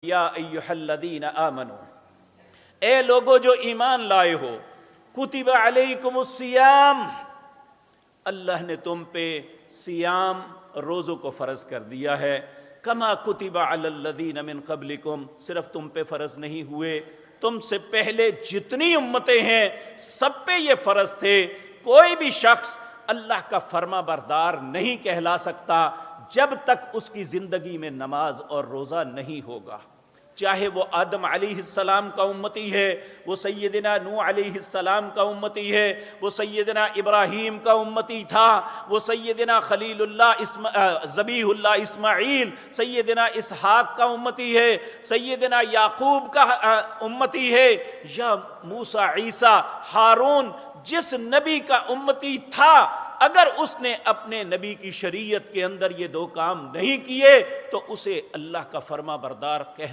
یا ایھا الذین آمنو، اے لوگو جو ایمان لائے ہو، کتب علیکم الصیام، اللہ نے تم پہ سیام روزوں کو فرض کر دیا ہے، کما کتب علی الذین من قبلکم، صرف تم پہ فرض نہیں ہوئے، تم سے پہلے جتنی امتیں ہیں سب پہ یہ فرض تھے۔ کوئی بھی شخص اللہ کا فرما بردار نہیں کہلا سکتا جب تک اس کی زندگی میں نماز اور روزہ نہیں ہوگا، چاہے وہ آدم علیہ السلام کا امتی ہے، وہ سیدنا نوح علیہ السلام کا امتی ہے، وہ سیدنا ابراہیم کا امتی تھا، وہ سیدنا خلیل اللہ ذبیح اللہ اسماعیل، سیدنا اسحاق کا امتی ہے، سیدنا یعقوب کا امتی ہے، یا موسیٰ عیسیٰ ہارون، جس نبی کا امتی تھا، اگر اس نے اپنے نبی کی شریعت کے اندر یہ دو کام نہیں کیے تو اسے اللہ کا فرما بردار کہہ